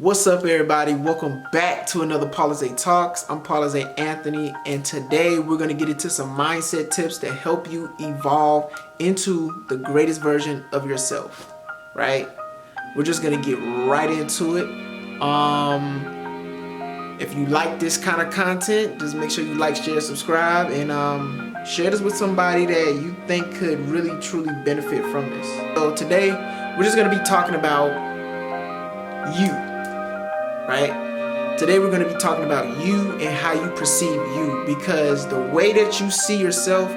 What's up, everybody? Welcome back to another Paulizay Talks. I'm Paulizay Anthony, and today we're going to get into some mindset tips to help you evolve into the greatest version of yourself, right? We're just going to get right into it. If you like this kind of content, just make sure you like, share, subscribe, and share this with somebody that you think could really, truly benefit from this. So today, we're just going to be talking about you. Right? Today we're going to be talking about you and how you perceive you, because the way that you see yourself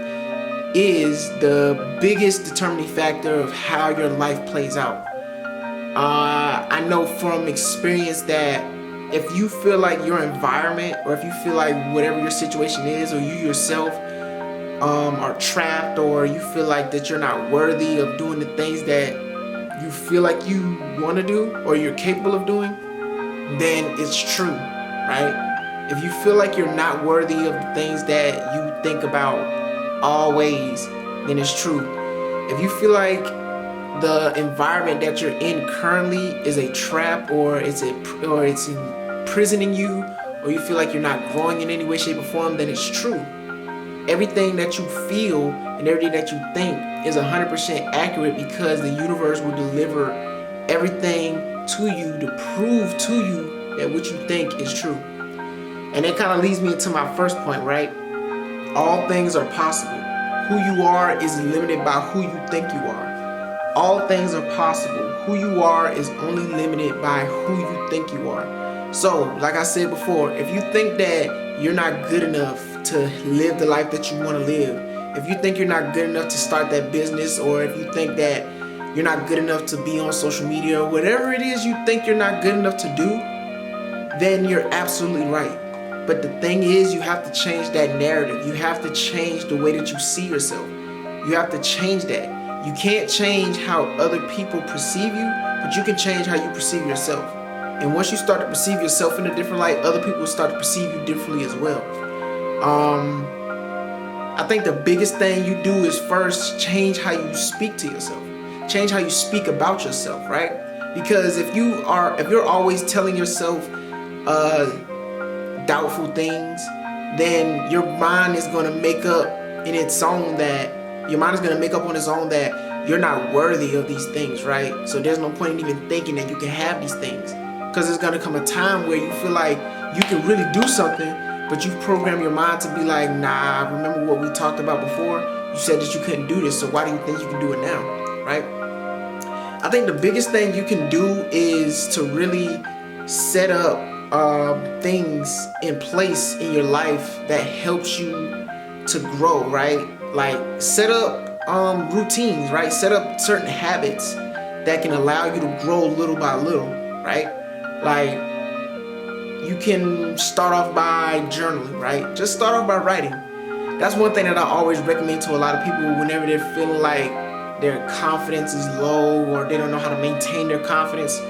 is the biggest determining factor of how your life plays out. I know from experience that if you feel like your environment, or if you feel like whatever your situation is, or you yourself are trapped, or you feel like that you're not worthy of doing the things that you feel like you want to do or you're capable of doing, then it's true, right? If you feel like you're not worthy of the things that you think about always, then it's true. If you feel like the environment that you're in currently is a trap, or it's imprisoning you, or you feel like you're not growing in any way, shape, or form, then it's true. Everything that you feel and everything that you think is 100% accurate, because the universe will deliver everything to you to prove to you that what you think is true. And that kind of leads me into my first point, right? All things are possible. Who you are is limited by who you think you are. All things are possible. Who you are is only limited by who you think you are. So, like I said before, if you think that you're not good enough to live the life that you want to live, if you think you're not good enough to start that business, or if you think that you're not good enough to be on social media, or whatever it is you think you're not good enough to do, then you're absolutely right. But the thing is, you have to change that narrative. You have to change the way that you see yourself. You have to change that. You can't change how other people perceive you, but you can change how you perceive yourself. And once you start to perceive yourself in a different light, other people will start to perceive you differently as well. I think the biggest thing you do is first change how you speak to yourself. Change how you speak about yourself, right? Because if you're always telling yourself doubtful things, then your mind is going to make up on its own that you're not worthy of these things, right? So there's no point in even thinking that you can have these things, because there's going to come a time where you feel like you can really do something, but you've programmed your mind to be like, nah, remember what we talked about before? You said that you couldn't do this, so why do you think you can do it now, right? I think the biggest thing you can do is to really set up things in place in your life that helps you to grow, right? Like set up routines, right? Set up certain habits that can allow you to grow little by little, right? Like you can start off by journaling, right? Just start off by writing. That's one thing that I always recommend to a lot of people whenever they're feeling like their confidence is low, or they don't know how to maintain their confidence.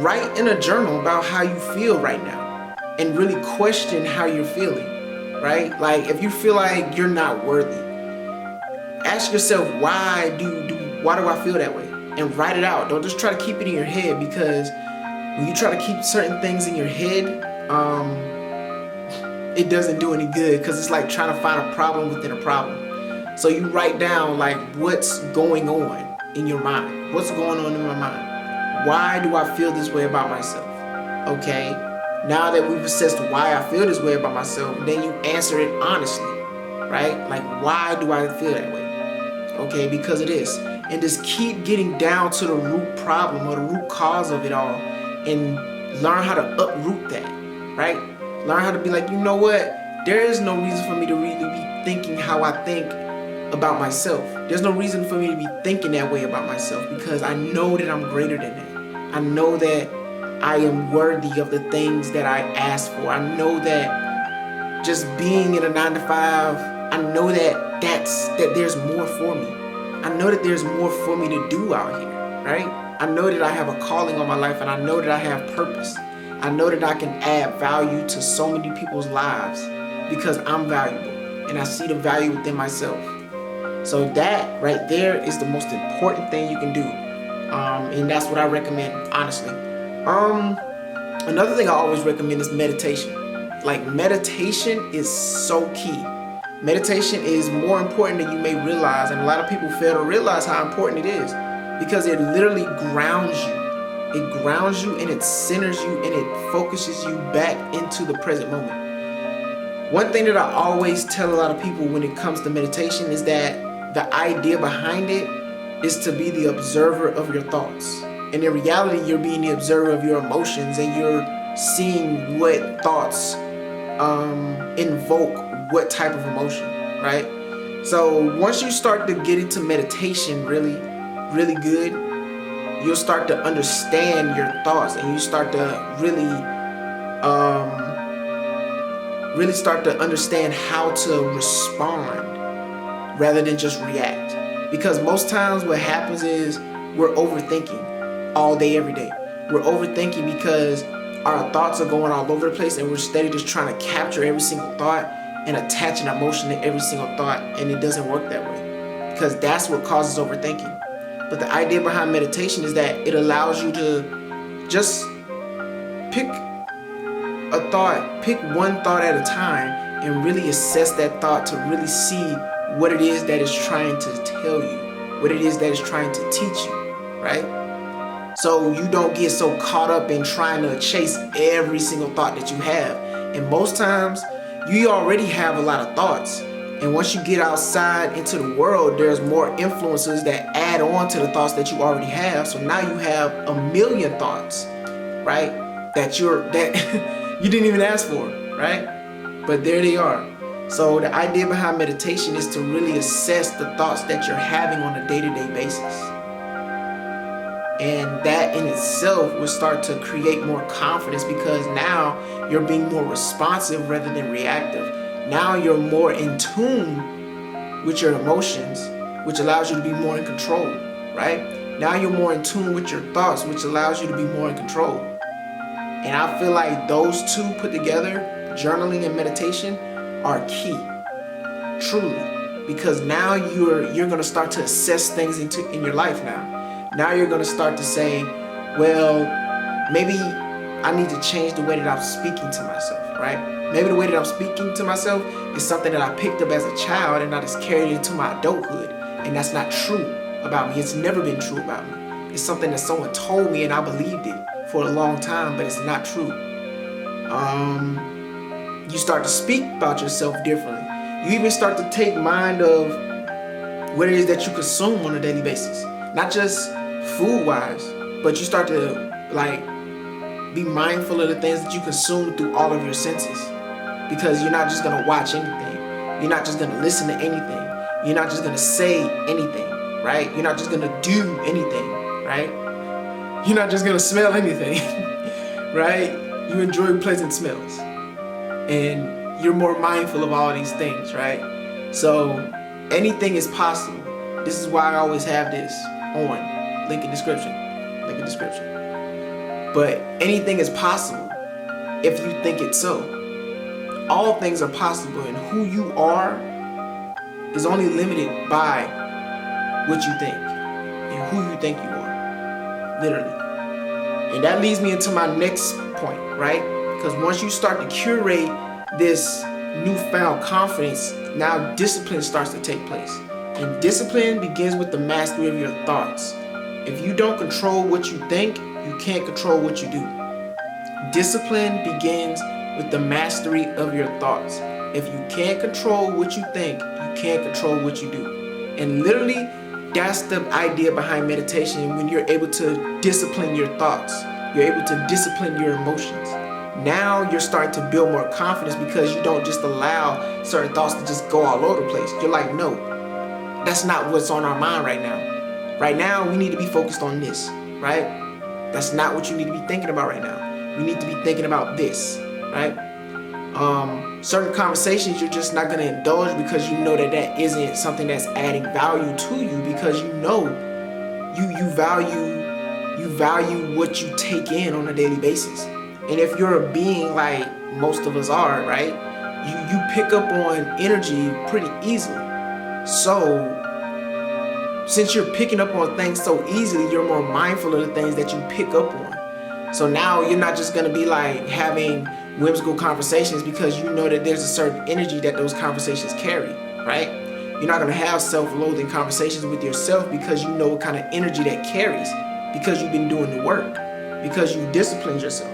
Write in a journal about how you feel right now, and really question how you're feeling, right? Like if you feel like you're not worthy, ask yourself, why do I feel that way? And write it out. Don't just try to keep it in your head, because when you try to keep certain things in your head, it doesn't do any good, because it's like trying to find a problem within a problem. So you write down like what's going on in your mind. What's going on in my mind? Why do I feel this way about myself? Okay, now that we've assessed why I feel this way about myself, then you answer it honestly, right? Like, why do I feel that way? Okay, because of this. And just keep getting down to the root problem, or the root cause of it all, and learn how to uproot that, right? Learn how to be like, you know what? There is no reason for me to really be thinking how I think about myself. There's no reason for me to be thinking that way about myself, because I know that I'm greater than that. I know that I am worthy of the things that I ask for. I know that just being in a 9-to-5, I know that there's more for me. I know that there's more for me to do out here, right? I know that I have a calling on my life, and I know that I have purpose. I know that I can add value to so many people's lives, because I'm valuable and I see the value within myself. So that right there is the most important thing you can do. And that's what I recommend, honestly. Another thing I always recommend is meditation. Like, meditation is so key. Meditation is more important than you may realize, and a lot of people fail to realize how important it is, because it literally grounds you. It grounds you and it centers you and it focuses you back into the present moment. One thing that I always tell a lot of people when it comes to meditation is that the idea behind it is to be the observer of your thoughts. And in reality, you're being the observer of your emotions, and you're seeing what thoughts invoke what type of emotion, right? So once you start to get into meditation really, really good, you'll start to understand your thoughts, and you start to really start to understand how to respond rather than just react. Because most times what happens is we're overthinking all day, every day. We're overthinking because our thoughts are going all over the place, and we're steady just trying to capture every single thought and attach an emotion to every single thought, and it doesn't work that way, because that's what causes overthinking. But the idea behind meditation is that it allows you to just pick a thought, pick one thought at a time, and really assess that thought to really see what it is that is trying to tell you, what it is that is trying to teach you, right? So you don't get so caught up in trying to chase every single thought that you have. And most times, you already have a lot of thoughts. And once you get outside into the world, there's more influences that add on to the thoughts that you already have. So now you have a million thoughts, right? That you didn't even ask for, right? But there they are. So the idea behind meditation is to really assess the thoughts that you're having on a day-to-day basis. And that in itself will start to create more confidence, because now you're being more responsive rather than reactive. Now you're more in tune with your emotions, which allows you to be more in control, right? Now you're more in tune with your thoughts, which allows you to be more in control. And I feel like those two put together, journaling and meditation, are key, truly, because now you're going to start to assess things in your life now. Now you're going to start to say, well, maybe I need to change the way that I'm speaking to myself, right? Maybe the way that I'm speaking to myself is something that I picked up as a child and I just carried into my adulthood. And that's not true about me. It's never been true about me. It's something that someone told me and I believed it for a long time, but it's not true. You start to speak about yourself differently. You even start to take mind of what it is that you consume on a daily basis. Not just food-wise, but you start to be mindful of the things that you consume through all of your senses. Because you're not just going to watch anything. You're not just going to listen to anything. You're not just going to say anything, right? You're not just going to do anything, right? You're not just going to smell anything, right? You enjoy pleasant smells. And you're more mindful of all these things, right? So anything is possible. This is why I always have this on. Link in description. But anything is possible if you think it so. All things are possible, and who you are is only limited by what you think and who you think you are. Literally. And that leads me into my next point, right? Because once you start to curate this newfound confidence, now discipline starts to take place. And discipline begins with the mastery of your thoughts. If you don't control what you think, you can't control what you do. Discipline begins with the mastery of your thoughts. If you can't control what you think, you can't control what you do. And literally, that's the idea behind meditation. When you're able to discipline your thoughts, you're able to discipline your emotions. Now you're starting to build more confidence, because you don't just allow certain thoughts to just go all over the place. You're like, no, that's not what's on our mind right now. Right now, we need to be focused on this, right? That's not what you need to be thinking about right now. You need to be thinking about this, right? Certain conversations you're just not going to indulge, because you know that isn't something that's adding value to you, because you know you value what you take in on a daily basis. And if you're a being like most of us are, right, you pick up on energy pretty easily. So since you're picking up on things so easily, you're more mindful of the things that you pick up on. So now you're not just gonna be like having whimsical conversations because you know that there's a certain energy that those conversations carry, right? You're not gonna have self-loathing conversations with yourself because you know what kind of energy that carries, because you've been doing the work, because you've disciplined yourself.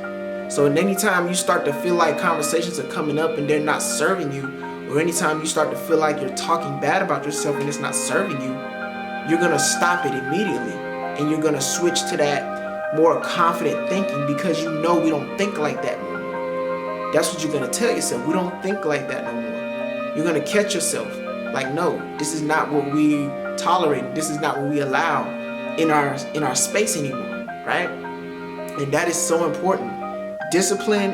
So anytime you start to feel like conversations are coming up and they're not serving you, or anytime you start to feel like you're talking bad about yourself and it's not serving you, you're gonna stop it immediately and you're gonna switch to that more confident thinking, because you know we don't think like that no more. That's what you're gonna tell yourself. We don't think like that no more. You're gonna catch yourself like, no, this is not what we tolerate. This is not what we allow in our space anymore, right? And that is so important. Discipline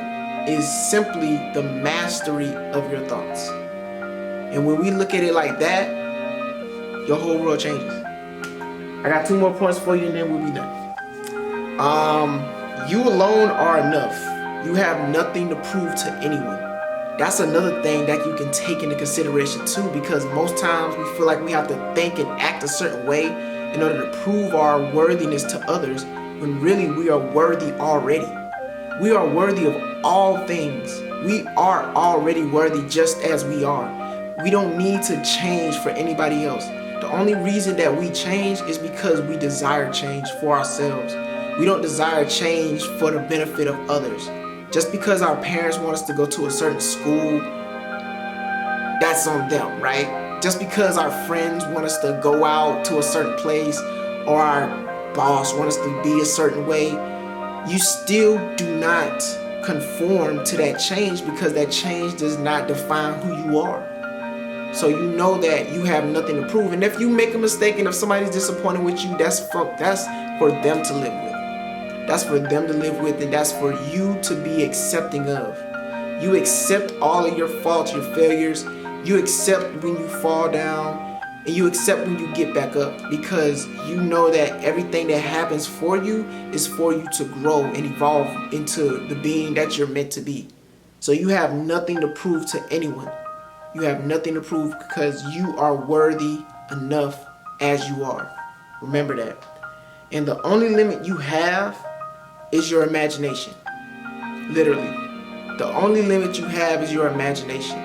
is simply the mastery of your thoughts. And when we look at it like that, your whole world changes. I got 2 more points for you and then we'll be done. You alone are enough. You have nothing to prove to anyone. That's another thing that you can take into consideration too, because most times we feel like we have to think and act a certain way in order to prove our worthiness to others, when really we are worthy already. We are worthy of all things. We are already worthy just as we are. We don't need to change for anybody else. The only reason that we change is because we desire change for ourselves. We don't desire change for the benefit of others. Just because our parents want us to go to a certain school, that's on them, right? Just because our friends want us to go out to a certain place, or our boss wants us to be a certain way, you still do not conform to that change, because that change does not define who you are. So you know that you have nothing to prove. And if you make a mistake and if somebody's disappointed with you, that's for them to live with. That's for them to live with, and that's for you to be accepting of. You accept all of your faults, your failures. You accept when you fall down, and you accept when you get back up, because you know that everything that happens for you is for you to grow and evolve into the being that you're meant to be. So you have nothing to prove to anyone. You have nothing to prove, because you are worthy enough as you are. Remember that. And the only limit you have is your imagination. Literally. The only limit you have is your imagination.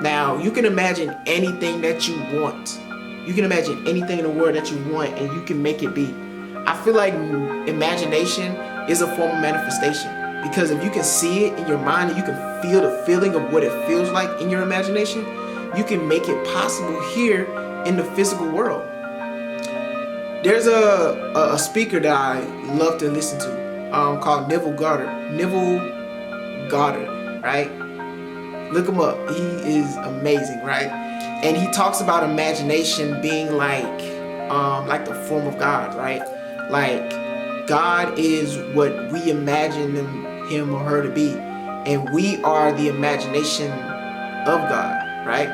Now, you can imagine anything that you want. You can imagine anything in the world that you want, and you can make it be. I feel like imagination is a form of manifestation, because if you can see it in your mind and you can feel the feeling of what it feels like in your imagination, you can make it possible here in the physical world. There's a speaker that I love to listen to called Neville Goddard, right? Look him up. He is amazing, right? And he talks about imagination being like the form of God, right? Like, God is what we imagine him or her to be, and we are the imagination of God, right?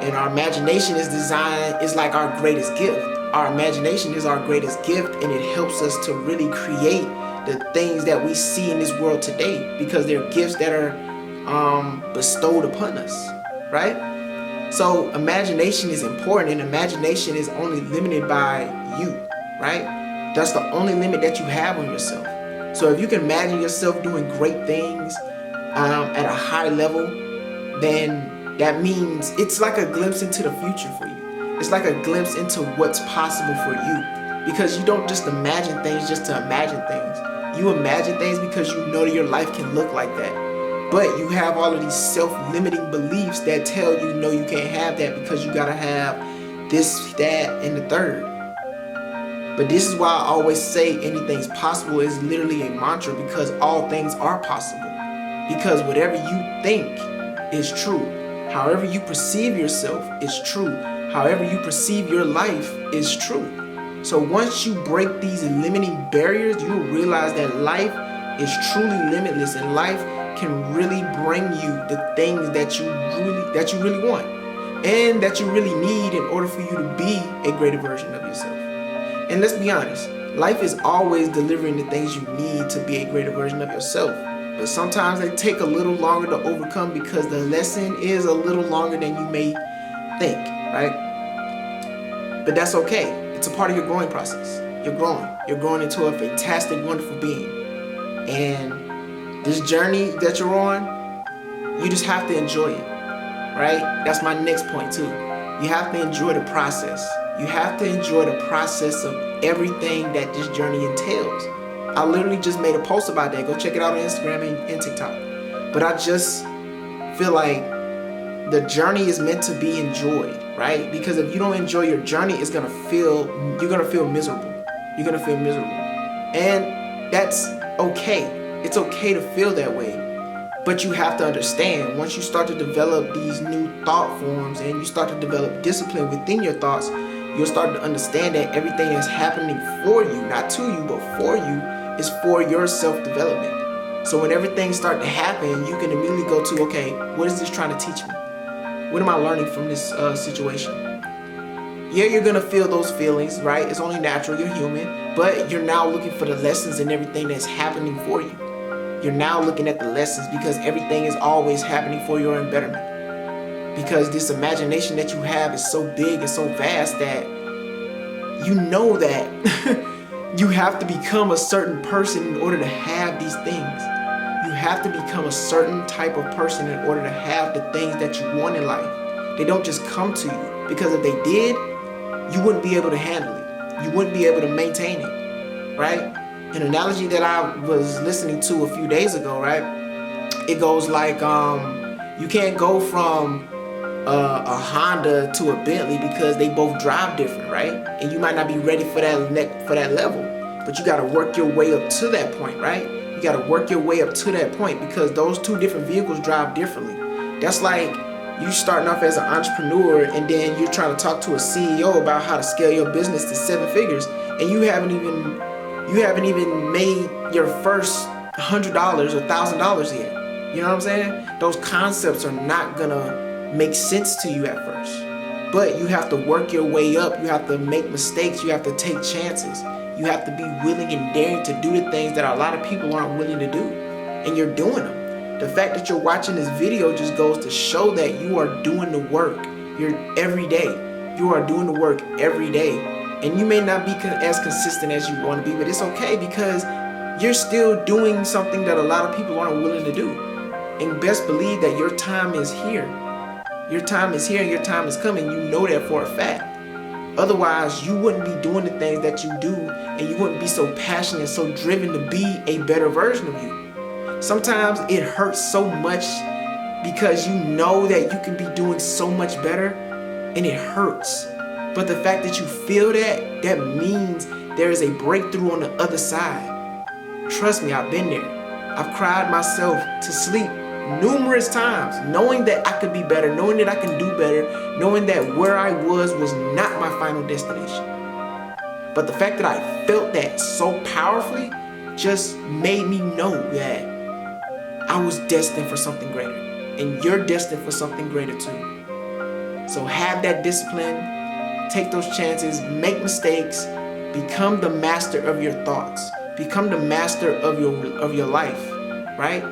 And our imagination is like our greatest gift. Our imagination is our greatest gift, and it helps us to really create the things that we see in this world today, because they're gifts that are bestowed upon us, right? So imagination is important, and imagination is only limited by you, right? That's the only limit that you have on yourself. So if you can imagine yourself doing great things at a high level, then that means it's like a glimpse into the future for you. It's like a glimpse into what's possible for you, because you don't just imagine things just to imagine things. You imagine things because you know that your life can look like that. But you have all of these self-limiting beliefs that tell you, no, you can't have that, because you gotta have this, that, and the third. But this is why I always say anything's possible is literally a mantra, because all things are possible. Because whatever you think is true. However you perceive yourself is true. However you perceive your life is true. So once you break these limiting barriers, you will realize that life is truly limitless, and life can really bring you the things that you really want, and that you really need in order for you to be a greater version of yourself. And let's be honest, life is always delivering the things you need to be a greater version of yourself. But sometimes they take a little longer to overcome, because the lesson is a little longer than you may think, right? But that's okay. It's a part of your growing process. You're growing. You're growing into a fantastic, wonderful being. And this journey that you're on, you just have to enjoy it, right? That's my next point too. You have to enjoy the process. You have to enjoy the process of everything that this journey entails. I literally just made a post about that. Go check it out on Instagram and TikTok. But I just feel like the journey is meant to be enjoyed, right? Because if you don't enjoy your journey, you're gonna feel miserable. You're gonna feel miserable. And that's okay. It's okay to feel that way. But you have to understand, once you start to develop these new thought forms and you start to develop discipline within your thoughts, you'll start to understand that everything that's happening for you, not to you, but for you, is for your self-development. So when everything starts to happen, you can immediately go to, okay, what is this trying to teach me? What am I learning from this situation? Yeah, you're gonna feel those feelings, right? It's only natural, you're human, but you're now looking for the lessons and everything that's happening for you. You're now looking at the lessons because everything is always happening for your own betterment. Because this imagination that you have is so big and so vast that you know that you have to become a certain person in order to have these things. You have to become a certain type of person in order to have the things that you want in life. They don't just come to you, because if they did, you wouldn't be able to handle it. You wouldn't be able to maintain it, right? An analogy that I was listening to a few days ago, right? It goes like, you can't go from a Honda to a Bentley because they both drive different, right? And you might not be ready for that level, but you got to work your way up to that point, right? You got to work your way up to that point because those two different vehicles drive differently. That's like you starting off as an entrepreneur and then you're trying to talk to a CEO about how to scale your business to 7 figures, and you haven't even made your first $100 or $1,000 yet. You know what I'm saying? Those concepts are not gonna make sense to you at first. But you have to work your way up. You have to make mistakes. You have to take chances. You have to be willing and daring to do the things that a lot of people aren't willing to do. And you're doing them. The fact that you're watching this video just goes to show that you are doing the work. You're every day. You are doing the work every day. And you may not be as consistent as you want to be, but it's okay because you're still doing something that a lot of people aren't willing to do. And best believe that your time is here. Your time is here and your time is coming. You know that for a fact. Otherwise, you wouldn't be doing the things that you do, and you wouldn't be so passionate, so driven to be a better version of you. Sometimes it hurts so much because you know that you can be doing so much better, and it hurts. But the fact that you feel that means there is a breakthrough on the other side. Trust me, I've been there. I've cried myself to sleep numerous times, knowing that I could be better, knowing that I can do better, knowing that where I was not my final destination. But the fact that I felt that so powerfully just made me know that I was destined for something greater. And you're destined for something greater too. So have that discipline, take those chances, make mistakes, become the master of your thoughts, become the master of your life, right?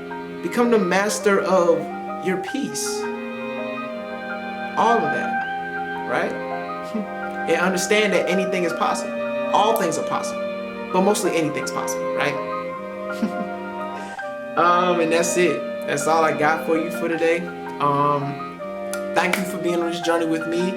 Become the master of your peace. All of that, right? And understand that anything is possible. All things are possible, but mostly anything's possible, right? And that's it. That's all I got for you for today. Thank you for being on this journey with me.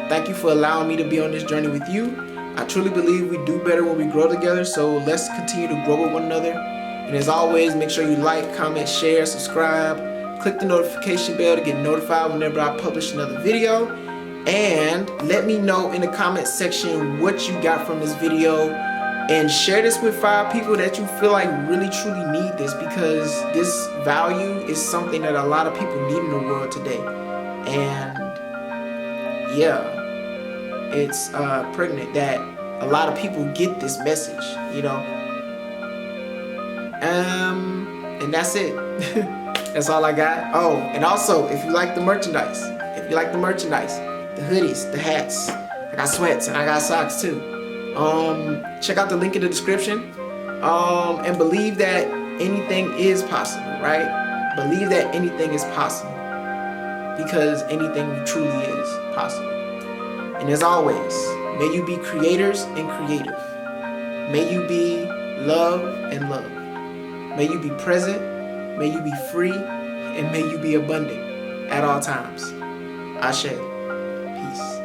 Thank you for allowing me to be on this journey with you. I truly believe we do better when we grow together, so let's continue to grow with one another. And as always, make sure you like, comment, share, subscribe. Click the notification bell to get notified whenever I publish another video. And let me know in the comment section what you got from this video. And share this with 5 people that you feel like really truly need this, because this value is something that a lot of people need in the world today. And yeah, it's pregnant that a lot of people get this message, you know. And that's it. That's all I got. Oh, and also, if you like the merchandise, the hoodies, the hats, I got sweats and I got socks too. Check out the link in the description. And believe that anything is possible, right? Believe that anything is possible, because anything truly is possible. And as always, may you be creators and creative. May you be love and love. May you be present, may you be free, and may you be abundant at all times. Ashe. Peace.